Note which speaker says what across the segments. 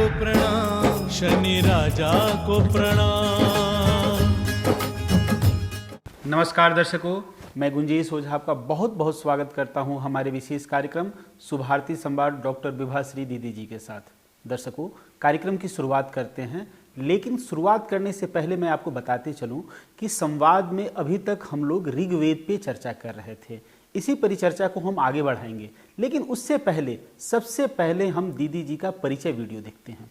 Speaker 1: को प्रणाम, शनि राजा को प्रणाम।
Speaker 2: नमस्कार दर्शकों, मैं गुंजेश ओझा आपका बहुत बहुत स्वागत करता हूं हमारे विशेष कार्यक्रम शुभारती संवाद डॉक्टर विभाश्री दीदी जी के साथ। दर्शकों, कार्यक्रम की शुरुआत करते हैं, लेकिन शुरुआत करने से पहले मैं आपको बताते चलूं कि संवाद में अभी तक हम लोग ऋग्वेद पे चर्चा कर रहे थे। इसी परिचर्चा को हम आगे बढ़ाएंगे, लेकिन उससे पहले सबसे पहले हम दीदी जी का परिचय वीडियो देखते हैं।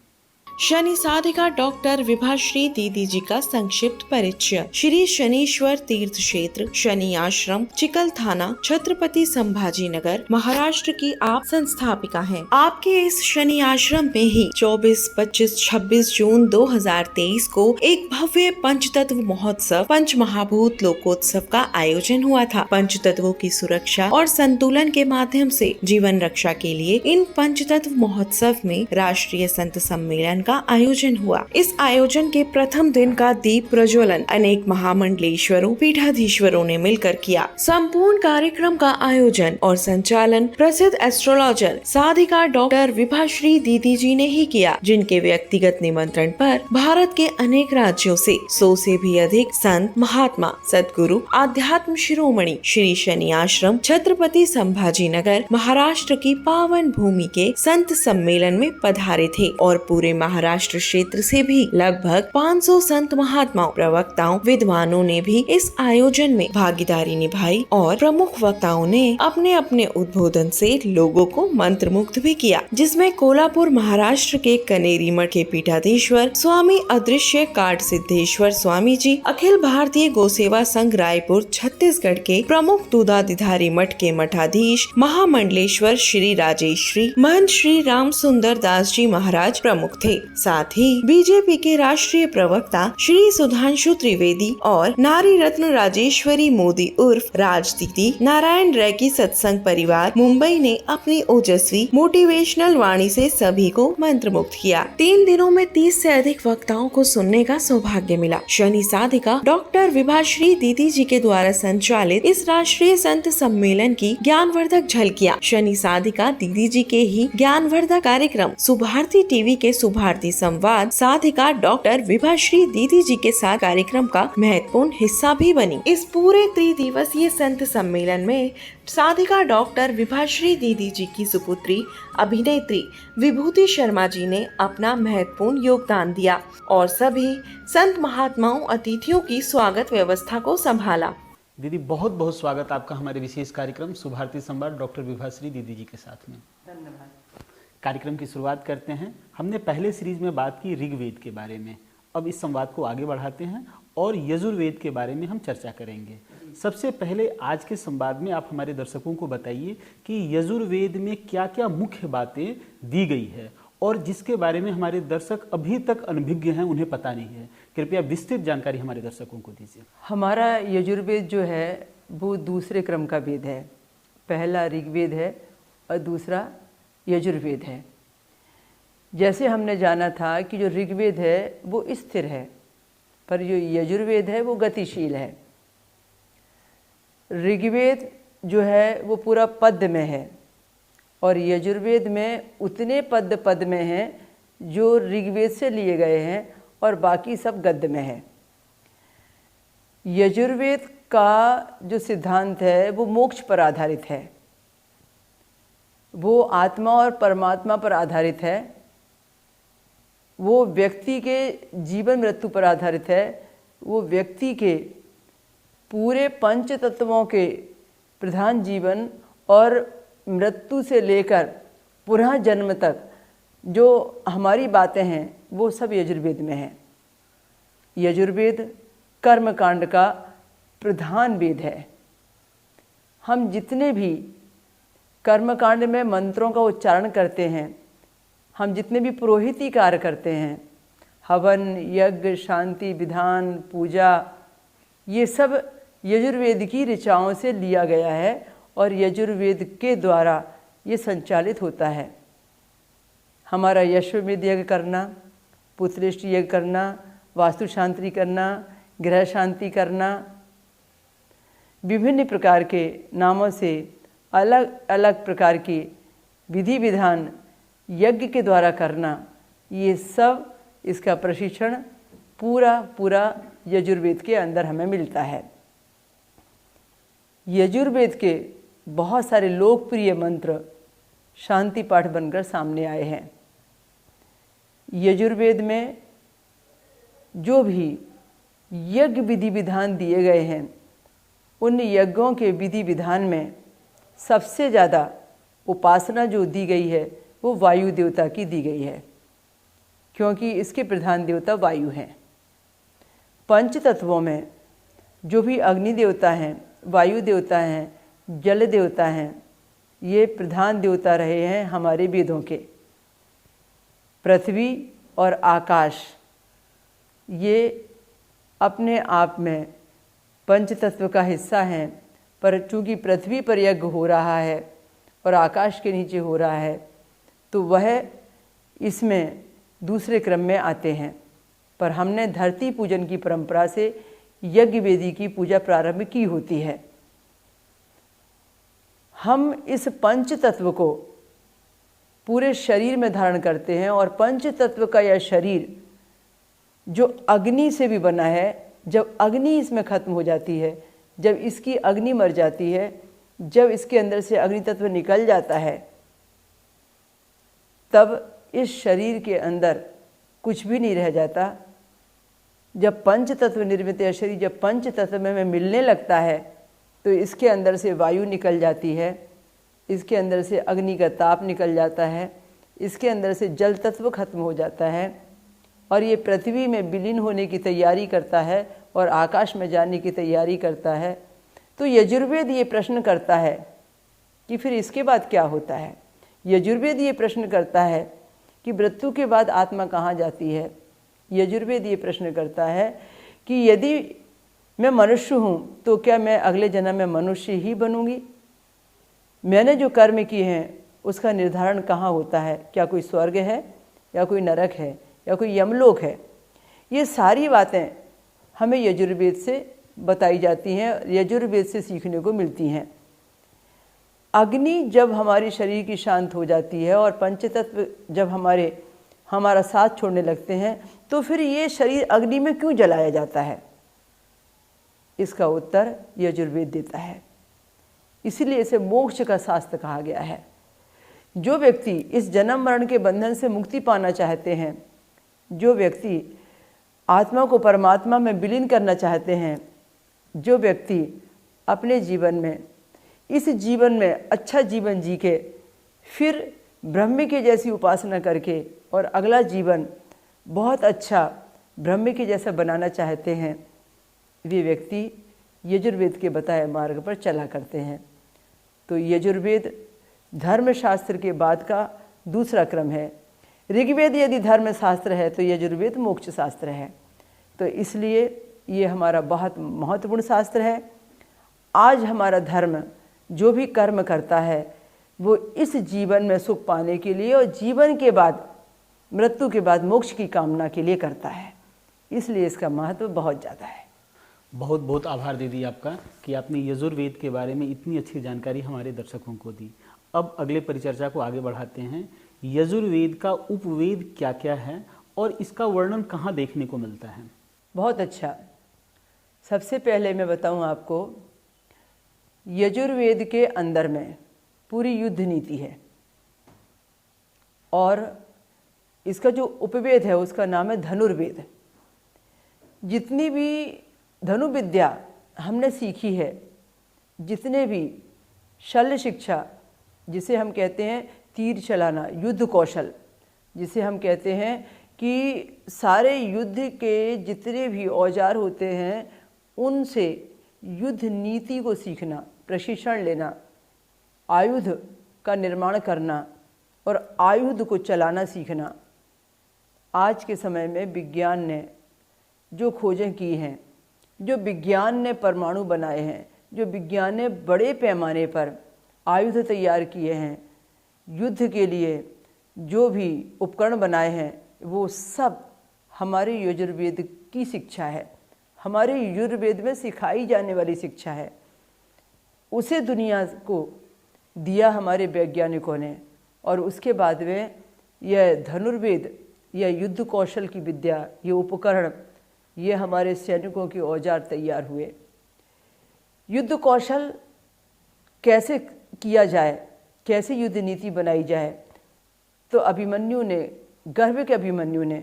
Speaker 3: शनि साधिका डॉक्टर विभाश्री दीदी जी का संक्षिप्त परिचय। श्री शनीश्वर तीर्थ क्षेत्र, शनि आश्रम, चिकल थाना, छत्रपति संभाजी नगर, महाराष्ट्र की आप संस्थापिका हैं। आपके इस शनि आश्रम में ही 24, 25, 26 जून 2023 को एक भव्य पंचतत्व महोत्सव पंच महाभूत लोकोत्सव का आयोजन हुआ था। पंचतत्वों की सुरक्षा और संतुलन के माध्यम से जीवन रक्षा के लिए इन पंचतत्व महोत्सव में राष्ट्रीय संत सम्मेलन का आयोजन हुआ। इस आयोजन के प्रथम दिन का दीप प्रज्वलन अनेक महामंडलेश्वरों, पीठाधीश्वरों ने मिलकर किया। संपूर्ण कार्यक्रम का आयोजन और संचालन प्रसिद्ध एस्ट्रोलॉजर साधिका डॉक्टर विभाश्री दीदी जी ने ही किया, जिनके व्यक्तिगत निमंत्रण पर भारत के अनेक राज्यों से 100 से भी अधिक संत, महात्मा, सद्गुरु, आध्यात्म शिरोमणि श्री शनि आश्रम, छत्रपति संभाजी नगर, महाराष्ट्र की पावन भूमि के संत सम्मेलन में पधारे थे और पूरे महाराष्ट्र क्षेत्र से भी लगभग 500 संत महात्माओं, प्रवक्ताओं, विद्वानों ने भी इस आयोजन में भागीदारी निभाई और प्रमुख वक्ताओं ने अपने अपने उद्बोधन से लोगों को मंत्रमुग्ध भी किया, जिसमें कोल्हापुर महाराष्ट्र के कनेरी मठ के पीठाधीश्वर स्वामी अदृश्य काट सिद्धेश्वर स्वामी जी, अखिल भारतीय गोसेवा संघ रायपुर छत्तीसगढ़ के प्रमुख दूधाधिधारी मठ के मठाधीश महामंडलेश्वर श्री राजेश्री महंत श्री राम सुंदर दास जी महाराज प्रमुख थे। साथ ही बीजेपी के राष्ट्रीय प्रवक्ता श्री सुधांशु त्रिवेदी और नारी रत्न राजेश्वरी मोदी उर्फ राज दीदी, नारायण रैकी सत्संग परिवार मुंबई ने अपनी ओजस्वी मोटिवेशनल वाणी से सभी को मंत्रमुग्ध किया। 3 दिनों में 30 से अधिक वक्ताओं को सुनने का सौभाग्य मिला। शनि साधिका डॉक्टर विभाश्री दीदी जी के द्वारा संचालित इस राष्ट्रीय संत सम्मेलन की ज्ञानवर्धक झलकियां शनि साधिका दीदी जी के ही ज्ञानवर्धक कार्यक्रम शुभारती टीवी के शुभारती संवाद साधिका डॉक्टर विभाश्री दीदी जी के साथ कार्यक्रम का महत्वपूर्ण हिस्सा भी बनी। इस पूरे 3 दिवसीय संत सम्मेलन में साधिका डॉक्टर विभाश्री दीदी जी की सुपुत्री अभिनेत्री विभूति शर्मा जी ने अपना महत्वपूर्ण योगदान दिया और सभी संत महात्माओं, अतिथियों की स्वागत व्यवस्था को संभाला।
Speaker 2: दीदी, बहुत बहुत स्वागत आपका हमारे विशेष कार्यक्रम शुभारती संवाद डॉक्टर विभाश्री दीदी जी के साथ में।
Speaker 4: धन्यवाद।
Speaker 2: कार्यक्रम की शुरुआत करते हैं। हमने पहले सीरीज में बात की ऋग्वेद के बारे में, अब इस संवाद को आगे बढ़ाते हैं और यजुर्वेद के बारे में हम चर्चा करेंगे। सबसे पहले आज के संवाद में आप हमारे दर्शकों को बताइए कि यजुर्वेद में क्या क्या मुख्य बातें दी गई है और जिसके बारे में हमारे दर्शक अभी तक अनभिज्ञ हैं, उन्हें पता नहीं है। कृपया विस्तृत जानकारी हमारे दर्शकों को दीजिए।
Speaker 4: हमारा यजुर्वेद जो है वो दूसरे क्रम का वेद है। पहला ऋग्वेद है और दूसरा यजुर्वेद है। जैसे हमने जाना था कि जो ऋग्वेद है वो स्थिर है, पर जो यजुर्वेद है वो गतिशील है। ऋग्वेद जो है वो पूरा पद में है और यजुर्वेद में उतने पद में हैं जो ऋग्वेद से लिए गए हैं और बाकी सब गद्य में है। यजुर्वेद का जो सिद्धांत है वो मोक्ष पर आधारित है, वो आत्मा और परमात्मा पर आधारित है, वो व्यक्ति के जीवन मृत्यु पर आधारित है, वो व्यक्ति के पूरे पंच तत्वों के प्रधान जीवन और मृत्यु से लेकर पुनः जन्म तक जो हमारी बातें हैं वो सब यजुर्वेद में है। यजुर्वेद कर्मकांड का प्रधान वेद है। हम जितने भी कर्मकांड में मंत्रों का उच्चारण करते हैं, हम जितने भी पुरोहिती कार्य करते हैं, हवन, यज्ञ, शांति, विधान, पूजा, ये सब यजुर्वेद की ऋचाओं से लिया गया है और यजुर्वेद के द्वारा ये संचालित होता है। हमारा यश्वमेध यज्ञ करना, पुत्रेष्टि यज्ञ करना, वास्तु शांति करना, गृह शांति करना, विभिन्न प्रकार के नामों से अलग अलग प्रकार की विधि विधान यज्ञ के द्वारा करना, ये सब इसका प्रशिक्षण पूरा यजुर्वेद के अंदर हमें मिलता है। यजुर्वेद के बहुत सारे लोकप्रिय मंत्र शांति पाठ बनकर सामने आए हैं। यजुर्वेद में जो भी यज्ञ विधि विधान दिए गए हैं, उन यज्ञों के विधि विधान में सबसे ज़्यादा उपासना जो दी गई है वो वायु देवता की दी गई है, क्योंकि इसके प्रधान देवता वायु हैं। पंच तत्वों में जो भी अग्नि देवता हैं, वायु देवता हैं, जल देवता हैं, ये प्रधान देवता रहे हैं हमारे वेदों के। पृथ्वी और आकाश ये अपने आप में पंच तत्व का हिस्सा हैं, पर चूँकि पृथ्वी पर यज्ञ हो रहा है और आकाश के नीचे हो रहा है, तो वह इसमें दूसरे क्रम में आते हैं। पर हमने धरती पूजन की परंपरा से यज्ञ वेदी की पूजा प्रारंभ की होती है। हम इस पंच तत्व को पूरे शरीर में धारण करते हैं और पंच तत्व का यह शरीर जो अग्नि से भी बना है, जब अग्नि इसमें खत्म हो जाती है, जब इसकी अग्नि मर जाती है, जब इसके अंदर से अग्नि तत्व निकल जाता है, तब इस शरीर के अंदर कुछ भी नहीं रह जाता। जब पंच तत्व निर्मित यह शरीर जब पंच तत्व में मिलने लगता है, तो इसके अंदर से वायु निकल जाती है, इसके अंदर से अग्नि का ताप निकल जाता है, इसके अंदर से जल तत्व खत्म हो जाता है और ये पृथ्वी में विलीन होने की तैयारी करता है और आकाश में जाने की तैयारी करता है। तो यजुर्वेद ये प्रश्न करता है कि फिर इसके बाद क्या होता है। यजुर्वेद ये प्रश्न करता है कि मृत्यु के बाद आत्मा कहाँ जाती है। यजुर्वेद ये प्रश्न करता है कि यदि मैं मनुष्य हूँ तो क्या मैं अगले जन्म में मनुष्य ही बनूंगी। मैंने जो कर्म किए हैं उसका निर्धारण कहाँ होता है, क्या कोई स्वर्ग है या कोई नरक है या कोई यमलोक है। ये सारी बातें हमें यजुर्वेद से बताई जाती हैं, यजुर्वेद से सीखने को मिलती हैं। अग्नि जब हमारी शरीर की शांत हो जाती है और पंचतत्व जब हमारा साथ छोड़ने लगते हैं, तो फिर ये शरीर अग्नि में क्यों जलाया जाता है, इसका उत्तर यजुर्वेद देता है। इसीलिए इसे मोक्ष का शास्त्र कहा गया है। जो व्यक्ति इस जन्म मरण के बंधन से मुक्ति पाना चाहते हैं, जो व्यक्ति आत्मा को परमात्मा में विलीन करना चाहते हैं, जो व्यक्ति अपने जीवन में इस जीवन में अच्छा जीवन जी के फिर ब्रह्म के जैसी उपासना करके और अगला जीवन बहुत अच्छा ब्रह्म के जैसा बनाना चाहते हैं, वे व्यक्ति यजुर्वेद के बताए मार्ग पर चला करते हैं। तो यजुर्वेद धर्मशास्त्र के बाद का दूसरा क्रम है। ऋग्वेद यदि धर्मशास्त्र है तो यजुर्वेद मोक्ष शास्त्र है। तो इसलिए ये हमारा बहुत महत्वपूर्ण शास्त्र है। आज हमारा धर्म जो भी कर्म करता है वो इस जीवन में सुख पाने के लिए और जीवन के बाद मृत्यु के बाद मोक्ष की कामना के लिए करता है। इसलिए इसका महत्व बहुत ज़्यादा है।
Speaker 2: बहुत बहुत आभार दीदी आपका कि आपने यजुर्वेद के बारे में इतनी अच्छी जानकारी हमारे दर्शकों को दी। अब अगले परिचर्चा को आगे बढ़ाते हैं। यजुर्वेद का उपवेद क्या क्या है और इसका वर्णन कहाँ देखने को मिलता है।
Speaker 4: बहुत अच्छा। सबसे पहले मैं बताऊं आपको, यजुर्वेद के अंदर में पूरी युद्ध नीति है और इसका जो उपवेद है उसका नाम है धनुर्वेद। जितनी भी धनुर्विद्या हमने सीखी है, जितने भी शल्य शिक्षा जिसे हम कहते हैं तीर चलाना, युद्ध कौशल जिसे हम कहते हैं कि सारे युद्ध के जितने भी औजार होते हैं उनसे युद्ध नीति को सीखना, प्रशिक्षण लेना, आयुध का निर्माण करना और आयुध को चलाना सीखना। आज के समय में विज्ञान ने जो खोजें की हैं, जो विज्ञान ने परमाणु बनाए हैं, जो विज्ञान ने बड़े पैमाने पर आयुध तैयार किए हैं, युद्ध के लिए जो भी उपकरण बनाए हैं, वो सब हमारे यजुर्वेद की शिक्षा है, हमारे यजुर्वेद में सिखाई जाने वाली शिक्षा है। उसे दुनिया को दिया हमारे वैज्ञानिकों ने और उसके बाद में यह धनुर्वेद या युद्ध कौशल की विद्या, ये उपकरण, ये हमारे सैनिकों के औजार तैयार हुए। युद्ध कौशल कैसे किया जाए, कैसे युद्ध नीति बनाई जाए, तो अभिमन्यु ने, गर्भ के अभिमन्यु ने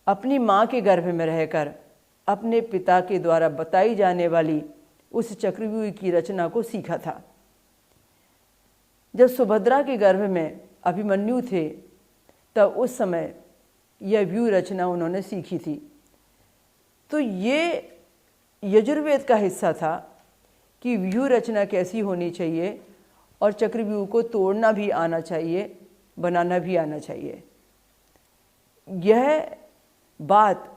Speaker 4: अपनी माँ के गर्भ में रहकर अपने पिता के द्वारा बताई जाने वाली उस चक्रव्यूह की रचना को सीखा था। जब सुभद्रा के गर्भ में अभिमन्यु थे तब उस समय यह व्यूह रचना उन्होंने सीखी थी। तो ये यजुर्वेद का हिस्सा था कि व्यूह रचना कैसी होनी चाहिए और चक्रव्यूह को तोड़ना भी आना चाहिए, बनाना भी आना चाहिए। यह बात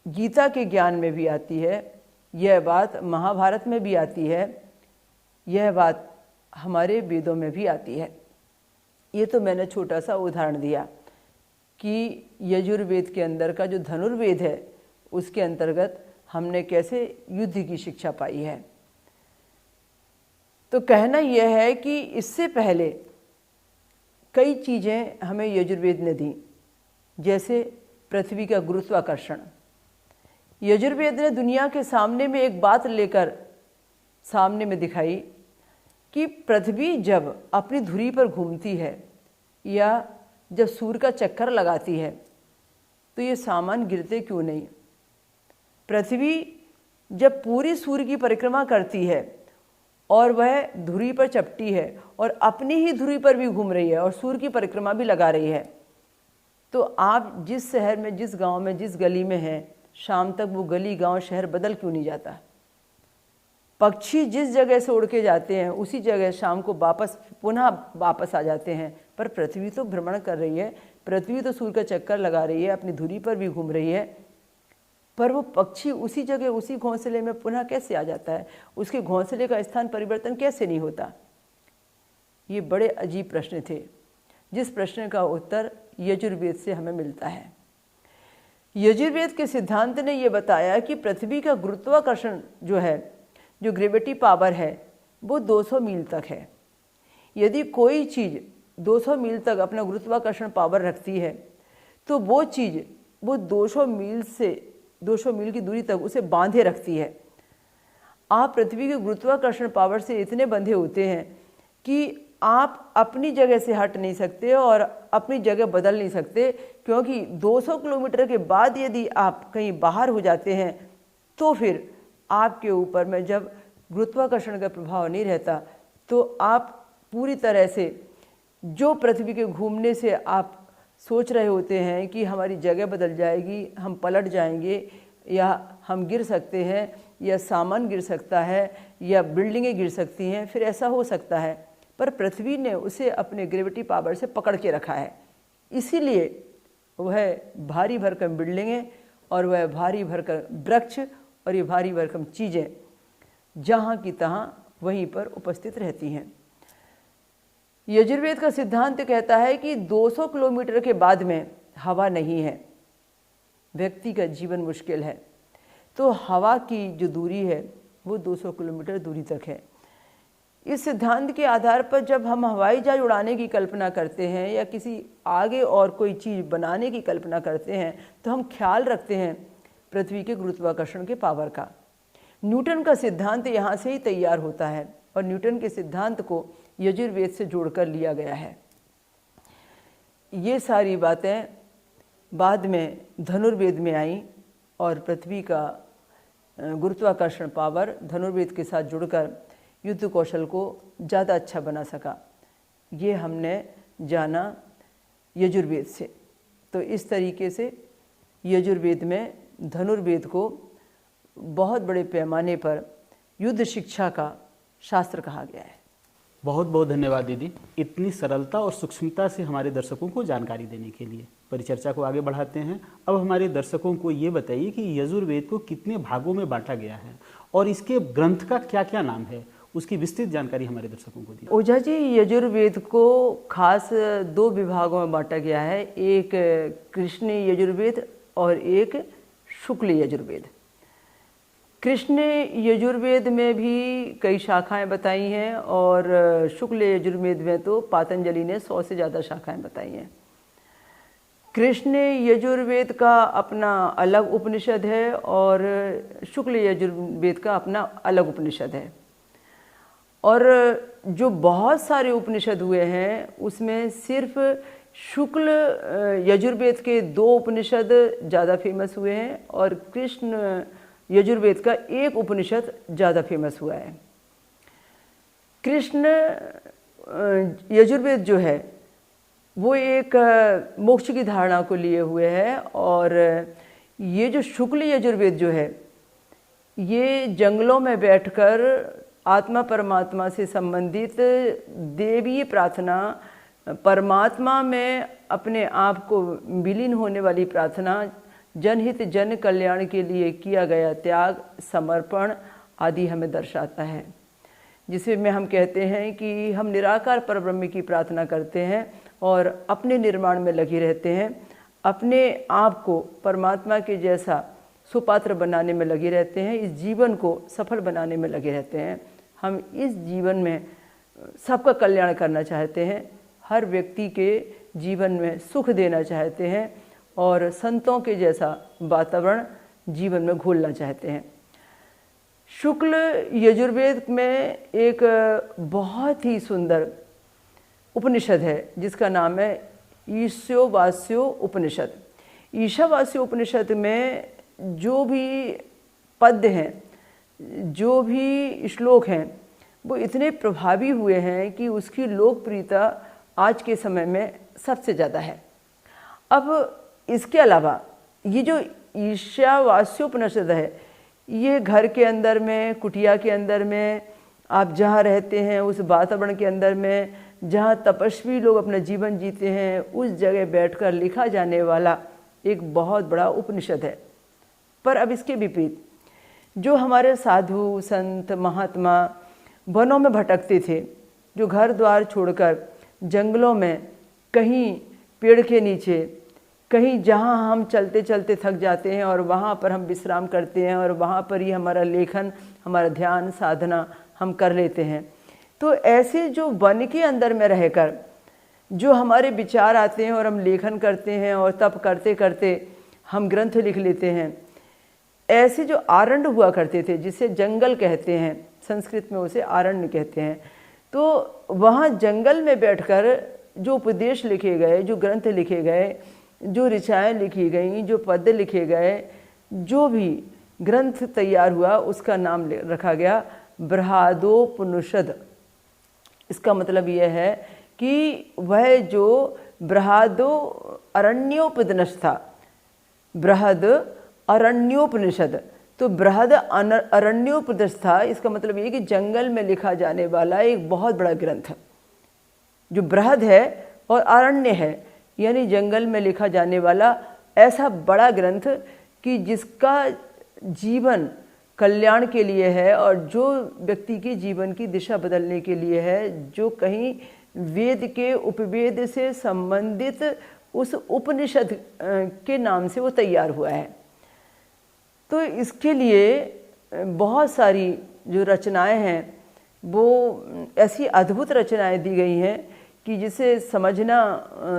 Speaker 4: गीता के ज्ञान में भी आती है, यह बात महाभारत में भी आती है, यह बात हमारे वेदों में भी आती है। ये तो मैंने छोटा सा उदाहरण दिया कि यजुर्वेद के अंदर का जो धनुर्वेद है उसके अंतर्गत हमने कैसे युद्ध की शिक्षा पाई है। तो कहना यह है कि इससे पहले कई चीज़ें हमें यजुर्वेद ने दी, जैसे पृथ्वी का गुरुत्वाकर्षण। यजुर्वेद ने दुनिया के सामने में एक बात लेकर सामने में दिखाई कि पृथ्वी जब अपनी धुरी पर घूमती है या जब सूर्य का चक्कर लगाती है तो ये सामान गिरते क्यों नहीं। पृथ्वी जब पूरी सूर्य की परिक्रमा करती है और वह धुरी पर चपटी है और अपनी ही धुरी पर भी घूम रही है और सूर्य की परिक्रमा भी लगा रही है, तो आप जिस शहर में, जिस गांव में, जिस गली में हैं, शाम तक वो गली, गांव, शहर बदल क्यों नहीं जाता। पक्षी जिस जगह से उड़ के जाते हैं उसी जगह शाम को पुनः वापस आ जाते हैं, पर पृथ्वी तो भ्रमण कर रही है, पृथ्वी तो सूर्य का चक्कर लगा रही है, अपनी धुरी पर भी घूम रही है, पर वो पक्षी उसी जगह, उसी घोंसले में पुनः कैसे आ जाता है, उसके घोंसले का स्थान परिवर्तन कैसे नहीं होता। ये बड़े अजीब प्रश्न थे, जिस प्रश्न का उत्तर यजुर्वेद से हमें मिलता है। यजुर्वेद के सिद्धांत ने यह बताया कि पृथ्वी का गुरुत्वाकर्षण जो है, जो ग्रेविटी पावर है, वो 200 मील तक है। यदि कोई चीज़ 200 मील तक अपना गुरुत्वाकर्षण पावर रखती है तो वो चीज़ वो 200 मील की दूरी तक उसे बांधे रखती है। आप पृथ्वी के गुरुत्वाकर्षण पावर से इतने बंधे होते हैं कि आप अपनी जगह से हट नहीं सकते और अपनी जगह बदल नहीं सकते, क्योंकि 200 किलोमीटर के बाद यदि आप कहीं बाहर हो जाते हैं तो फिर आपके ऊपर में जब गुरुत्वाकर्षण का प्रभाव नहीं रहता तो आप पूरी तरह से, जो पृथ्वी के घूमने से आप सोच रहे होते हैं कि हमारी जगह बदल जाएगी, हम पलट जाएंगे या हम गिर सकते हैं या सामान गिर सकता है या बिल्डिंगें गिर सकती हैं, फिर ऐसा हो सकता है, पर पृथ्वी ने उसे अपने ग्रेविटी पावर से पकड़ के रखा है। इसीलिए वह भारी भरकम बिल्डिंगें और वह भारी भरकम वृक्ष और ये भारी भरकम चीज़ें जहाँ की तहाँ वहीं पर उपस्थित रहती हैं। यजुर्वेद का सिद्धांत कहता है कि 200 किलोमीटर के बाद में हवा नहीं है, व्यक्ति का जीवन मुश्किल है, तो हवा की जो दूरी है वो 200 किलोमीटर दूरी तक है। इस सिद्धांत के आधार पर जब हम हवाई जहाज उड़ाने की कल्पना करते हैं या किसी आगे और कोई चीज़ बनाने की कल्पना करते हैं तो हम ख्याल रखते हैं पृथ्वी के गुरुत्वाकर्षण के पावर का। न्यूटन का सिद्धांत यहाँ से ही तैयार होता है और न्यूटन के सिद्धांत को यजुर्वेद से जोड़कर लिया गया है। ये सारी बातें बाद में धनुर्वेद में आई और पृथ्वी का गुरुत्वाकर्षण पावर धनुर्वेद के साथ जुड़कर युद्ध कौशल को ज़्यादा अच्छा बना सका। ये हमने जाना यजुर्वेद से। तो इस तरीके से यजुर्वेद में धनुर्वेद को बहुत बड़े पैमाने पर युद्ध शिक्षा का शास्त्र कहा गया है।
Speaker 2: बहुत बहुत धन्यवाद दीदी, इतनी सरलता और सूक्ष्मता से हमारे दर्शकों को जानकारी देने के लिए। परिचर्चा को आगे बढ़ाते हैं। अब हमारे दर्शकों को ये बताइए कि यजुर्वेद को कितने भागों में बांटा गया है और इसके ग्रंथ का क्या क्या नाम है, उसकी विस्तृत जानकारी हमारे दर्शकों को दी।
Speaker 4: ओझा जी, यजुर्वेद को खास 2 विभागों में बांटा गया है, एक कृष्ण यजुर्वेद और एक शुक्ल यजुर्वेद। कृष्ण यजुर्वेद में भी कई शाखाएं बताई हैं और शुक्ल यजुर्वेद में तो पातंजलि ने 100 से ज़्यादा शाखाएं बताई हैं। कृष्ण यजुर्वेद का अपना अलग उपनिषद है और शुक्ल यजुर्वेद का अपना अलग उपनिषद है। और जो बहुत सारे उपनिषद हुए हैं उसमें सिर्फ शुक्ल यजुर्वेद के 2 उपनिषद ज़्यादा फेमस हुए हैं और कृष्ण यजुर्वेद का 1 उपनिषद ज़्यादा फेमस हुआ है। कृष्ण यजुर्वेद जो है वो एक मोक्ष की धारणा को लिए हुए है और ये जो शुक्ल यजुर्वेद जो है ये जंगलों में बैठकर आत्मा परमात्मा से संबंधित देवीय प्रार्थना, परमात्मा में अपने आप को विलीन होने वाली प्रार्थना, जनहित जन कल्याण के लिए किया गया त्याग, समर्पण आदि हमें दर्शाता है। जिसमें हम कहते हैं कि हम निराकार परब्रह्म की प्रार्थना करते हैं और अपने निर्माण में लगे रहते हैं, अपने आप को परमात्मा के जैसा सुपात्र बनाने में लगे रहते हैं, इस जीवन को सफल बनाने में लगे रहते हैं। हम इस जीवन में सबका कल्याण करना चाहते हैं, हर व्यक्ति के जीवन में सुख देना चाहते हैं और संतों के जैसा वातावरण जीवन में घोलना चाहते हैं। शुक्ल यजुर्वेद में एक बहुत ही सुंदर उपनिषद है जिसका नाम है ईशावास्यो उपनिषद। ईशावास्यो उपनिषद में जो भी पद्य हैं, जो भी श्लोक हैं, वो इतने प्रभावी हुए हैं कि उसकी लोकप्रियता आज के समय में सबसे ज़्यादा है। अब इसके अलावा ये जो ईशावास्यो उपनिषद है ये घर के अंदर में, कुटिया के अंदर में, आप जहाँ रहते हैं उस वातावरण के अंदर में, जहाँ तपस्वी लोग अपना जीवन जीते हैं उस जगह बैठकर लिखा जाने वाला एक बहुत बड़ा उपनिषद है। पर अब इसके विपरीत जो हमारे साधु संत महात्मा वनों में भटकते थे, जो घर द्वार छोड़कर जंगलों में, कहीं पेड़ के नीचे, कहीं जहाँ हम चलते चलते थक जाते हैं और वहाँ पर हम विश्राम करते हैं और वहाँ पर ही हमारा लेखन, हमारा ध्यान साधना हम कर लेते हैं। तो ऐसे जो वन के अंदर में रहकर जो हमारे विचार आते हैं और हम लेखन करते हैं और तप करते करते हम ग्रंथ लिख लेते हैं, ऐसे जो आरण्य हुआ करते थे जिसे जंगल कहते हैं, संस्कृत में उसे आरण्य कहते हैं, तो वहाँ जंगल में बैठकर जो उपदेश लिखे गए, जो ग्रंथ लिखे गए, जो ऋचाएँ लिखी गई, जो पद्य लिखे गए, जो भी ग्रंथ तैयार हुआ उसका नाम रखा गया बृहदोपनिषद। इसका मतलब यह है कि वह जो बृहदो अरण्योपनिषद था, बृहद अरण्योपनिषद, तो बृहद अरण्योपनिषद था, इसका मतलब ये कि जंगल में लिखा जाने वाला एक बहुत बड़ा ग्रंथ जो बृहद है और अरण्य है, यानी जंगल में लिखा जाने वाला ऐसा बड़ा ग्रंथ कि जिसका जीवन कल्याण के लिए है और जो व्यक्ति की जीवन की दिशा बदलने के लिए है, जो कहीं वेद के उपवेद से संबंधित उस उपनिषद के नाम से वो तैयार हुआ है। तो इसके लिए बहुत सारी जो रचनाएं हैं वो ऐसी अद्भुत रचनाएं दी गई हैं कि जिसे समझना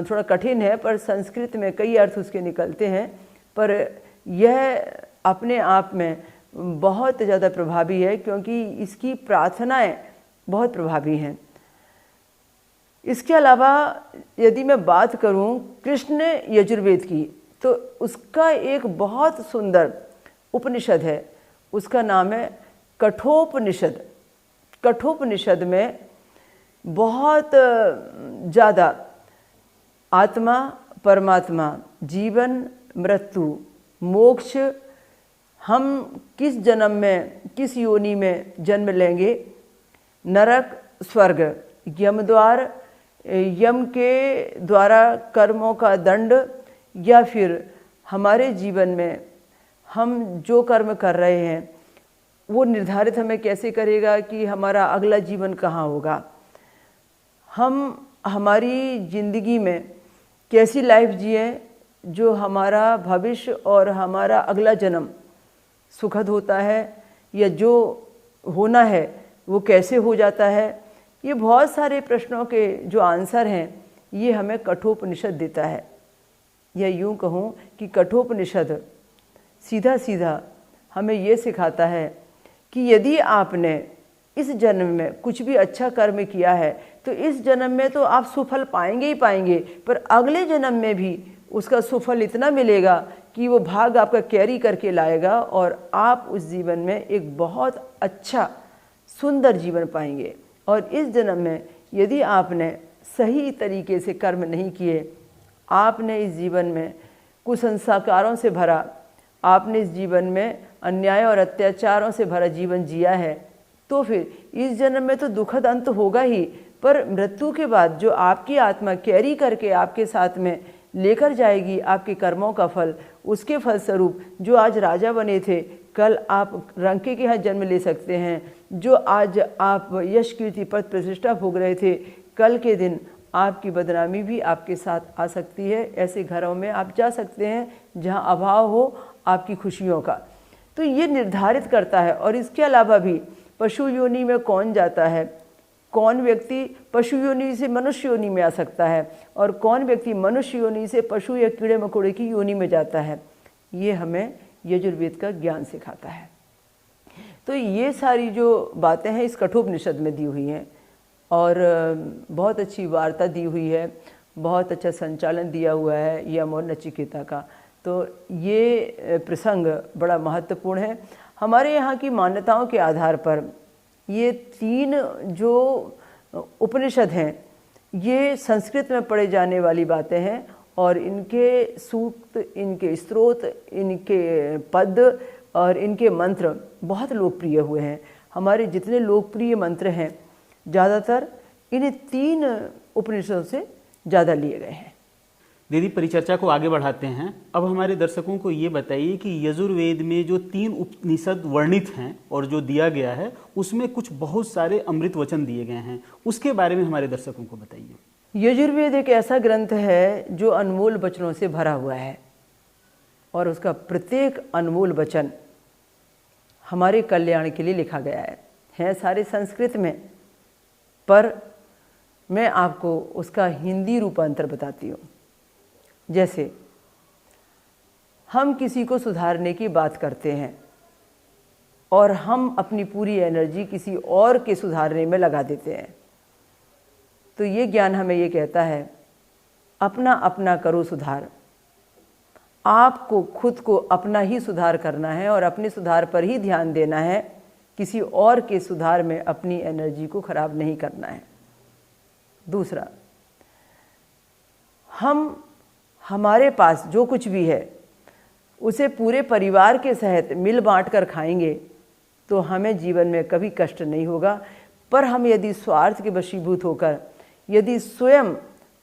Speaker 4: थोड़ा कठिन है, पर संस्कृत में कई अर्थ उसके निकलते हैं, पर यह अपने आप में बहुत ज़्यादा प्रभावी है क्योंकि इसकी प्रार्थनाएं बहुत प्रभावी हैं। इसके अलावा यदि मैं बात करूं कृष्ण यजुर्वेद की, तो उसका एक बहुत सुंदर उपनिषद है, उसका नाम है कठोपनिषद। कठोपनिषद में बहुत ज़्यादा आत्मा परमात्मा, जीवन मृत्यु, मोक्ष, हम किस जन्म में किस योनि में जन्म लेंगे, नरक स्वर्ग, यमद्वार, यम के द्वारा कर्मों का दंड, या फिर हमारे जीवन में हम जो कर्म कर रहे हैं वो निर्धारित हमें कैसे करेगा कि हमारा अगला जीवन कहाँ होगा, हम हमारी ज़िंदगी में कैसी लाइफ जिए जो हमारा भविष्य और हमारा अगला जन्म सुखद होता है, या जो होना है वो कैसे हो जाता है। ये बहुत सारे प्रश्नों के जो आंसर हैं ये हमें कठोपनिषद देता है। या यूँ कहूँ कि कठोपनिषद सीधा सीधा हमें ये सिखाता है कि यदि आपने इस जन्म में कुछ भी अच्छा कर्म किया है तो इस जन्म में तो आप सुफल पाएंगे ही पाएंगे, पर अगले जन्म में भी उसका सुफल इतना मिलेगा कि वो भाग आपका कैरी करके लाएगा और आप उस जीवन में एक बहुत अच्छा सुंदर जीवन पाएंगे। और इस जन्म में यदि आपने सही तरीके से कर्म नहीं किए, आपने इस जीवन में कुसंस्कारों से भरा, आपने इस जीवन में अन्याय और अत्याचारों से भरा जीवन जिया है, तो फिर इस जन्म में तो दुखद अंत होगा ही, पर मृत्यु के बाद जो आपकी आत्मा कैरी करके आपके साथ में लेकर जाएगी आपके कर्मों का फल, उसके फलस्वरूप जो आज राजा बने थे कल आप रंके के यहाँ जन्म ले सकते हैं, जो आज आप यश कीर्ति पद प्रतिष्ठा भोग रहे थे कल के दिन आपकी बदनामी भी आपके साथ आ सकती है। ऐसे घरों में आप जा सकते हैं जहाँ अभाव हो आपकी खुशियों का। तो ये निर्धारित करता है। और इसके अलावा भी पशु योनि में कौन जाता है, कौन व्यक्ति पशु योनि से मनुष्य योनि में आ सकता है और कौन व्यक्ति मनुष्य योनि से पशु या कीड़े मकोड़े की योनि में जाता है, ये हमें यजुर्वेद का ज्ञान सिखाता है। तो ये सारी जो बातें हैं इस कठोपनिषद में दी हुई हैं और बहुत अच्छी वार्ता दी हुई है, बहुत अच्छा संचालन दिया हुआ है यम और नचिकेता का। तो ये प्रसंग बड़ा महत्वपूर्ण है। हमारे यहाँ की मान्यताओं के आधार पर ये 3 जो उपनिषद हैं ये संस्कृत में पढ़े जाने वाली बातें हैं और इनके सूक्त, इनके स्त्रोत, इनके पद और इनके मंत्र बहुत लोकप्रिय हुए हैं। हमारे जितने लोकप्रिय मंत्र हैं ज़्यादातर इन 3 उपनिषदों से ज़्यादा लिए गए हैं।
Speaker 2: दीदी, परिचर्चा को आगे बढ़ाते हैं। अब हमारे दर्शकों को ये बताइए कि यजुर्वेद में जो 3 उपनिषद वर्णित हैं और जो दिया गया है उसमें कुछ बहुत सारे अमृत वचन दिए गए हैं, उसके बारे में हमारे दर्शकों को बताइए।
Speaker 4: यजुर्वेद एक ऐसा ग्रंथ है जो अनमोल वचनों से भरा हुआ है और उसका प्रत्येक अनमोल वचन हमारे कल्याण के लिए लिखा गया है सारे संस्कृत में, पर मैं आपको उसका हिंदी रूपांतर बताती हूँ। जैसे हम किसी को सुधारने की बात करते हैं और हम अपनी पूरी एनर्जी किसी और के सुधारने में लगा देते हैं, तो ये ज्ञान हमें ये कहता है अपना अपना करो सुधार। आपको खुद को अपना ही सुधार करना है और अपने सुधार पर ही ध्यान देना है, किसी और के सुधार में अपनी एनर्जी को खराब नहीं करना है। दूसरा, हमारे पास जो कुछ भी है उसे पूरे परिवार के सहित मिल बांट कर खाएंगे तो हमें जीवन में कभी कष्ट नहीं होगा। पर हम यदि स्वार्थ के वशीभूत होकर यदि स्वयं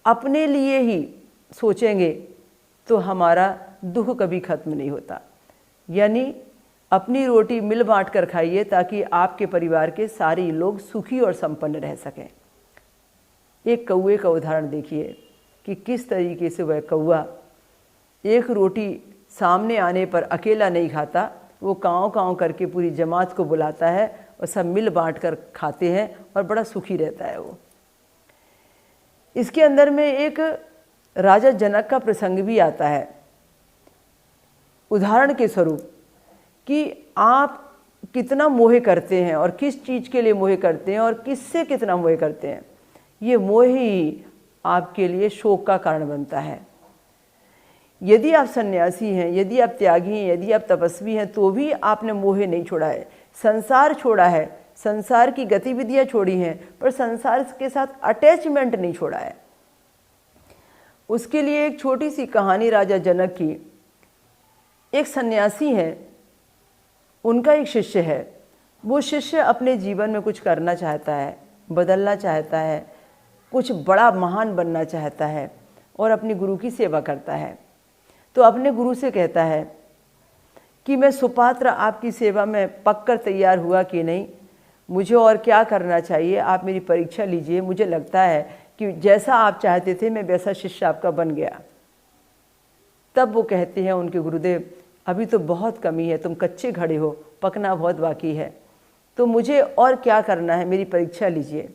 Speaker 4: अपने लिए ही सोचेंगे तो हमारा दुख कभी खत्म नहीं होता। यानी अपनी रोटी मिल बांट कर खाइए ताकि आपके परिवार के सारे लोग सुखी और संपन्न रह सकें। एक कौवे का उदाहरण देखिए कि किस तरीके से वह कौवा एक रोटी सामने आने पर अकेला नहीं खाता, वो काँव काँव करके पूरी जमात को बुलाता है और सब मिल बांट कर खाते हैं और बड़ा सुखी रहता है वो। इसके अंदर में एक राजा जनक का प्रसंग भी आता है उदाहरण के स्वरूप कि आप कितना मोह करते हैं और किस चीज़ के लिए मोह करते हैं और किससे कितना मोह करते हैं। ये मोह ही आपके लिए शोक का कारण बनता है। यदि आप सन्यासी हैं, यदि आप त्यागी हैं, यदि आप तपस्वी हैं, तो भी आपने मोह नहीं छोड़ा है, संसार छोड़ा है, संसार की गतिविधियां छोड़ी हैं, पर संसार के साथ अटैचमेंट नहीं छोड़ा है। उसके लिए एक छोटी सी कहानी राजा जनक की। एक सन्यासी है, उनका एक शिष्य है। वो शिष्य अपने जीवन में कुछ करना चाहता है, बदलना चाहता है, कुछ बड़ा महान बनना चाहता है और अपने गुरु की सेवा करता है। तो अपने गुरु से कहता है कि मैं सुपात्र आपकी सेवा में पककर तैयार हुआ कि नहीं, मुझे और क्या करना चाहिए, आप मेरी परीक्षा लीजिए। मुझे लगता है कि जैसा आप चाहते थे मैं वैसा शिष्य आपका बन गया। तब वो कहते हैं उनके गुरुदेव, अभी तो बहुत कमी है, तुम कच्चे घड़े हो, पकना बहुत बाकी है, तो मुझे और क्या करना है, मेरी परीक्षा लीजिए।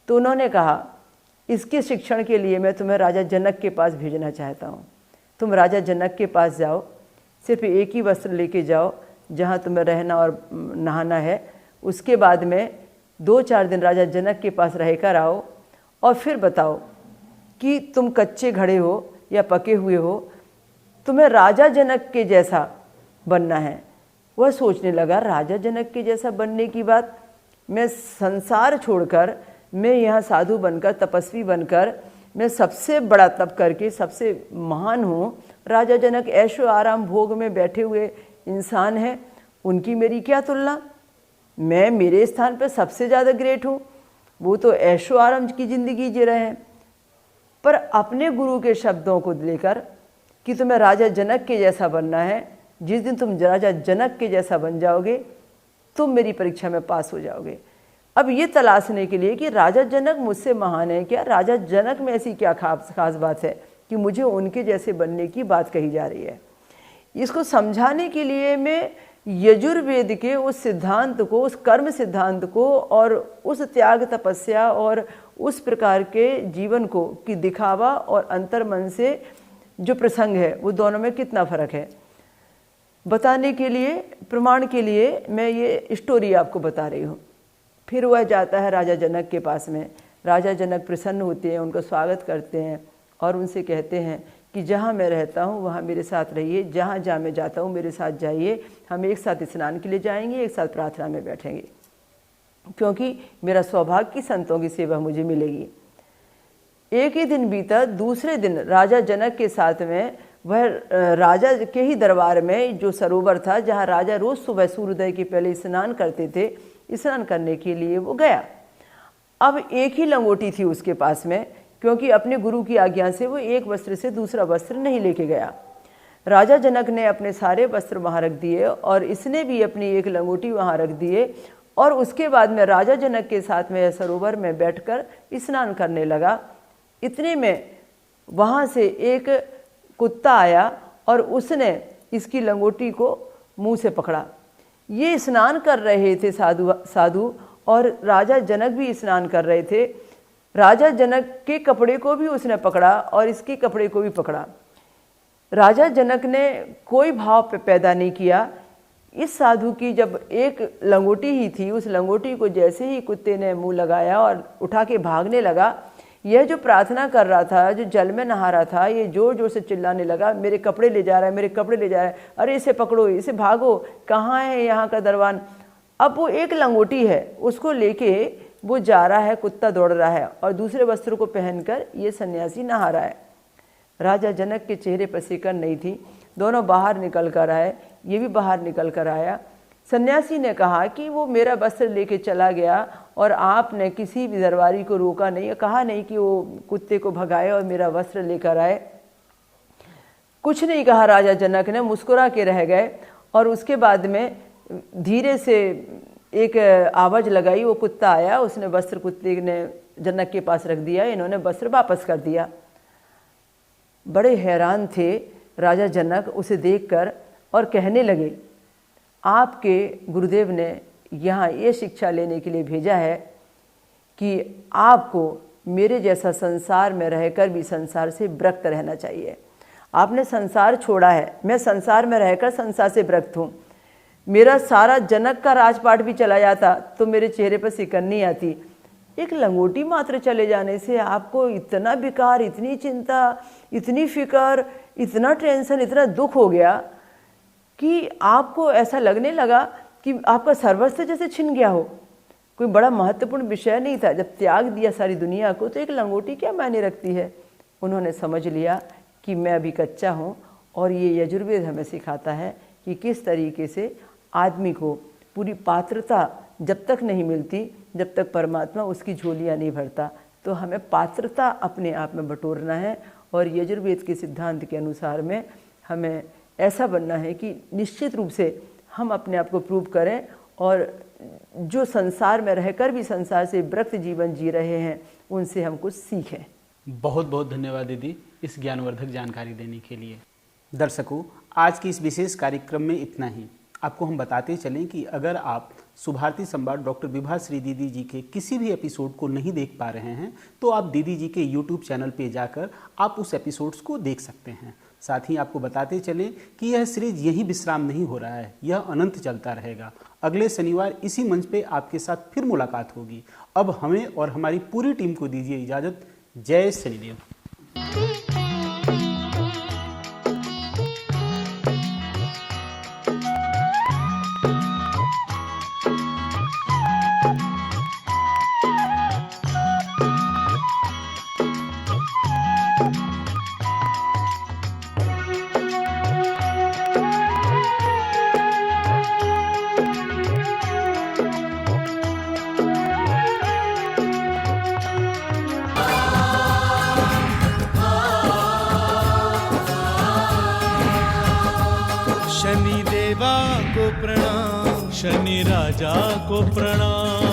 Speaker 4: तो उन्होंने कहा, इसके शिक्षण के लिए मैं तुम्हें राजा जनक के पास भेजना चाहता हूँ। तुम राजा जनक के पास जाओ, सिर्फ एक ही वस्त्र लेके जाओ जहाँ तुम्हें रहना और नहाना है। उसके बाद में 2-4 दिन राजा जनक के पास रहकर आओ और फिर बताओ कि तुम कच्चे घड़े हो या पके हुए हो, तुम्हें राजा जनक के जैसा बनना है। वह सोचने लगा, राजा जनक के जैसा बनने की बात, मैं संसार छोड़कर, मैं यहाँ साधु बनकर, तपस्वी बनकर, मैं सबसे बड़ा तप करके सबसे महान हूँ। राजा जनक ऐशो आराम भोग में बैठे हुए इंसान हैं, उनकी मेरी क्या तुलना, मैं मेरे स्थान पर सबसे ज़्यादा ग्रेट हूँ। वो तो ऐशो आराम की ज़िंदगी जी रहे हैं। पर अपने गुरु के शब्दों को लेकर कि तुम्हें राजा जनक के जैसा बनना है, जिस दिन तुम राजा जनक के जैसा बन जाओगे, तुम मेरी परीक्षा में पास हो जाओगे। अब ये तलाशने के लिए कि राजा जनक मुझसे महान है क्या, राजा जनक में ऐसी क्या खास बात है कि मुझे उनके जैसे बनने की बात कही जा रही है। इसको समझाने के लिए मैं यजुर्वेद के उस सिद्धांत को, उस कर्म सिद्धांत को और उस त्याग तपस्या और उस प्रकार के जीवन को कि दिखावा और अंतर्मन से जो प्रसंग है वो दोनों में कितना फ़र्क है बताने के लिए, प्रमाण के लिए मैं ये स्टोरी आपको बता रही हूँ। फिर वह जाता है राजा जनक के पास में। राजा जनक प्रसन्न होते हैं, उनका स्वागत करते हैं और उनसे कहते हैं कि जहाँ मैं रहता हूँ वहाँ मेरे साथ रहिए, जहाँ जहाँ मैं जाता हूँ मेरे साथ जाइए, हम एक साथ स्नान के लिए जाएंगे, एक साथ प्रार्थना में बैठेंगे, क्योंकि मेरा सौभाग्य की संतों की सेवा मुझे मिलेगी। एक ही दिन बीता, दूसरे दिन राजा जनक के साथ में वह राजा के ही दरबार में जो सरोवर था, जहाँ राजा रोज़ सुबह सूर्योदय के पहले स्नान करते थे, स्नान करने के लिए वो गया। अब एक ही लंगोटी थी उसके पास में, क्योंकि अपने गुरु की आज्ञा से वो एक वस्त्र से दूसरा वस्त्र नहीं लेके गया। राजा जनक ने अपने सारे वस्त्र वहाँ रख दिए और इसने भी अपनी एक लंगोटी वहाँ रख दिए और उसके बाद में राजा जनक के साथ में सरोवर में बैठकर स्नान करने लगा। इतने में वहाँ से एक कुत्ता आया और उसने इसकी लंगोटी को मुंह से पकड़ा। ये स्नान कर रहे थे साधु और राजा जनक भी स्नान कर रहे थे। राजा जनक के कपड़े को भी उसने पकड़ा और इसके कपड़े को भी पकड़ा। राजा जनक ने कोई भाव पैदा नहीं किया। इस साधु की जब एक लंगोटी ही थी, उस लंगोटी को जैसे ही कुत्ते ने मुंह लगाया और उठा के भागने लगा, यह जो प्रार्थना कर रहा था, जो जल में नहा रहा था, ये जोर जोर से चिल्लाने लगा, मेरे कपड़े ले जा रहा है, मेरे कपड़े ले जा रहा है, अरे इसे पकड़ो, इसे भागो, कहाँ है यहाँ का दरबान। अब वो एक लंगोटी है, उसको लेके वो जा रहा है, कुत्ता दौड़ रहा है और दूसरे वस्त्र को पहनकर ये सन्यासी नहा रहा है। राजा जनक के चेहरे पर सिकन नहीं थी। दोनों बाहर निकल कर आए, ये भी बाहर निकल कर आया। सन्यासी ने कहा कि वो मेरा वस्त्र लेके चला गया और आपने किसी भी दरबारी को रोका नहीं, कहा नहीं कि वो कुत्ते को भगाए और मेरा वस्त्र लेकर आए। कुछ नहीं कहा राजा जनक ने, मुस्कुरा के रह गए। और उसके बाद में धीरे से एक आवाज़ लगाई, वो कुत्ता आया, उसने वस्त्र कुत्ते ने जनक के पास रख दिया, इन्होंने वस्त्र वापस कर दिया। बड़े हैरान थे राजा जनक उसे देखकर और कहने लगे, आपके गुरुदेव ने यहाँ ये शिक्षा लेने के लिए भेजा है कि आपको मेरे जैसा संसार में रहकर भी संसार से विरक्त रहना चाहिए। आपने संसार छोड़ा है, मैं संसार में रहकर संसार से विरक्त हूँ। मेरा सारा जनक का राजपाट भी चला जाता तो मेरे चेहरे पर सिकन नहीं आती। एक लंगोटी मात्र चले जाने से आपको इतना विकार, इतनी चिंता, इतनी फिक्र, इतना टेंशन, इतना दुख हो गया कि आपको ऐसा लगने लगा कि आपका सर्वस्व जैसे छिन गया हो। कोई बड़ा महत्वपूर्ण विषय नहीं था। जब त्याग दिया सारी दुनिया को तो एक लंगोटी क्या मायने रखती है। उन्होंने समझ लिया कि मैं अभी कच्चा हूँ और ये यजुर्वेद हमें सिखाता है कि किस तरीके से आदमी को पूरी पात्रता जब तक नहीं मिलती, जब तक परमात्मा उसकी झोलियाँ नहीं भरता, तो हमें पात्रता अपने आप में बटोरना है। और यजुर्वेद के सिद्धांत के अनुसार में हमें ऐसा बनना है कि निश्चित रूप से हम अपने आप को प्रूव करें और जो संसार में रहकर भी संसार से विरक्त जीवन जी रहे हैं उनसे हम कुछ सीखें।
Speaker 2: बहुत बहुत धन्यवाद दीदी इस ज्ञानवर्धक जानकारी देने के लिए। दर्शकों, आज की इस विशेष कार्यक्रम में इतना ही। आपको हम बताते चलें कि अगर आप सुभारती संवाद डॉक्टर विभाश्री दीदी जी के किसी भी एपिसोड को नहीं देख पा रहे हैं तो आप दीदी जी के YouTube चैनल पे जाकर आप उस एपिसोड्स को देख सकते हैं। साथ ही आपको बताते चलें कि यह सीरीज यहीं विश्राम नहीं हो रहा है, यह अनंत चलता रहेगा। अगले शनिवार इसी मंच पे आपके साथ फिर मुलाकात होगी। अब हमें और हमारी पूरी टीम को दीजिए इजाज़त। जय शनिदेव।
Speaker 1: शनि देवा को प्रणाम, शनि राजा को प्रणाम।